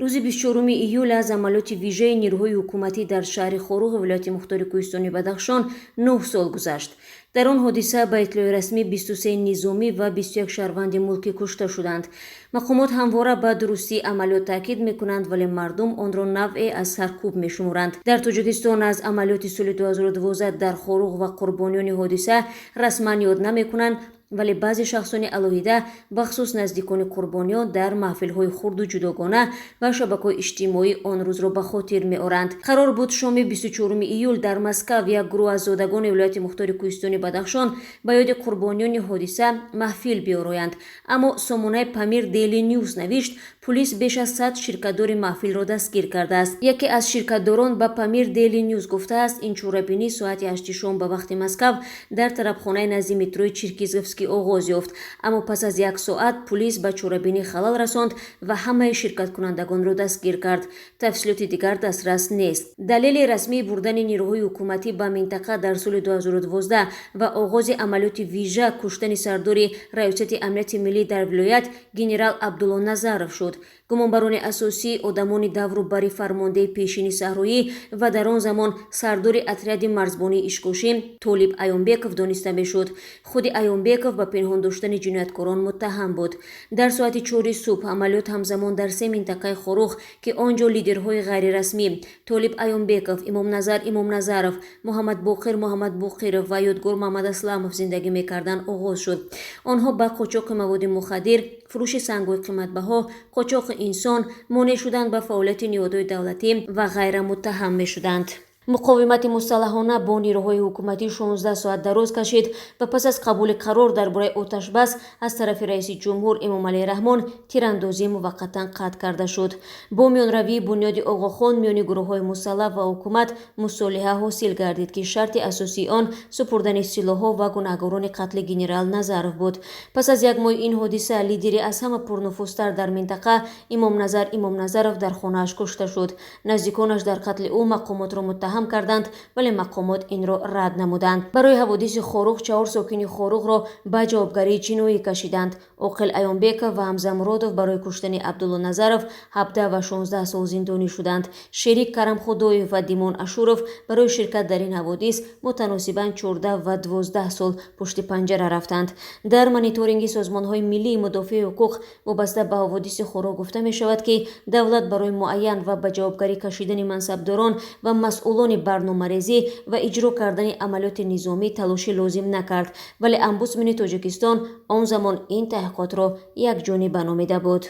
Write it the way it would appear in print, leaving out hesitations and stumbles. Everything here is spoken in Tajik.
рӯзи 24 июл аз амалиёти вижаи нирӯҳои ҳукуматӣ дар шаҳри Хоруғ вилояти мухтори Кӯҳистони Бадахшон 9 сол гузашт. дар он ҳодиса ба иттилои расмӣ 23 низомӣ ва 21 шаҳрванди мулкӣ кушта шуданд. мақомот ҳамвора ба дурустии амалиёт таъкид мекунанд, вале мардум онро навъе аз саркӯб мешуморанд. дар Тоҷикистон аз амалиёти соли 2012 дар Хоруғ ва қурбониёни ҳодиса расман ёд намекунанд, вале баъзе шахсони алоҳида бахусус наздикони қурбониён дар маҳфилҳои хурду ҷудогона ва шабакаҳои иҷтимоӣ он рӯзро ба хотир меоранд. қарор буд шоми 24 июл дар Москав як гурӯҳ аз зодагони вилояти мухтори Кӯҳистони Бадахшон ба ёди қурбониёни ҳодиса маҳфил биороянд. аммо сомонаи Памир Daily News навишт, пулис беш аз 100 ширкатдори маҳфилро дастгир кардааст. яке аз ширкатдорон ба Памир Daily News гуфтааст, ин чорабинӣ соати 8 шом ба вақти Москав дар тарабхонаи назди метрои Чиркизовский оғоз ёфт. аммо пас аз 1 соат пулис ба чорабинӣ халал расонд ва ҳамаи ширкаткунандагонро дастгир кард. тафсилоти дигар дастрас нест. далели расмии бурдани нирӯҳои ҳукуматӣ ба минтақа дар соли 2012 ва оғози амалиёти вижа куштани сардори раёсати амнияти миллӣ дар вилоят генерал Абдулло Назаров шуд. гумонбарони асосии одамони давру бари фармондеҳи пешини саҳроӣ ва дар он замон сардори отряди марзбонии ишкошӣ Толиб Аёнбеков дониста мешуд. худи Аёнбеков ба пинҳон доштани ҷинояткорон муттаҳам буд. дар соати 4 субҳ амалиёт ҳамзамон дар 3 минтақаи Хоруғ ки онҷо лидерҳои ғайрирасмӣ Толиб Аёнбеков, Имомназаров, Муҳаммадбоқир Муҳаммадбоқиров ва ёдгор Муҳаммадасламов зиндагӣ мекарданд оғоз шуд. онҳо ба қочоқи маводи мухаддир, фурӯши сангҳои қиматбаҳо, қочоқи инсон, монеъ шудан ба фаъолияти ниҳодҳои давлатӣ ва ғайра муттаҳам мешуданд. муқовимати мусаллаҳона бо нирӯҳои ҳукуматӣ 16 соат дароз кашид ва пас аз қабули қарор дар бораи оташбас аз тарафи раиси ҷумҳур Эмомалӣ Раҳмон тирандозӣ муваққатан қатъ карда шуд. бо миёнаравии Бунёди Оғохон миёни гурӯҳҳои мусаллаҳ ва ҳукумат мусолиҳа ҳосил гардид ки шарти асосии он супурдани силоҳҳо ва гунаҳгорони қатли генерал Назаров буд. пас аз як моҳи ин ҳодиса лидери аз ҳама пурнуфузтар дар минтақа Имомназаров дар хонааш кушта шуд. наздиконаш дар қатли ӯ мақомотро муттаҳам карданд, вале мақомот инро рад намуданд. барои ҳаводиси Хоруғ 4 сокини Хоруғро ба ҷавобгарии ҷиноӣ кашиданд. Оқил Аёнбеков ва Ҳамза Муродов барои куштани Абдулло Назаров 17 ва 16 сол зиндонӣ шуданд. шерик Карам Худоев ва Димон Ашуров барои ширкат дар ин ҳаводис мутаносибан 14 ва 12 сол пушти панҷара рафтанд. дар мониторинги созмонҳои миллии мудофиаи ҳуқуқ вобаста ба ҳаводиси Хоруғ гуфта мешавад ки давлат барои муайян ва ба ҷавобгарӣ кашидани мансабдорон ва масъулони барномарезӣ ва иҷро кардани амалиёти низомӣ талоши лозим накард, вале омбудсмани Тоҷикистон он замон ин таҳқиқотро якҷониба номида буд.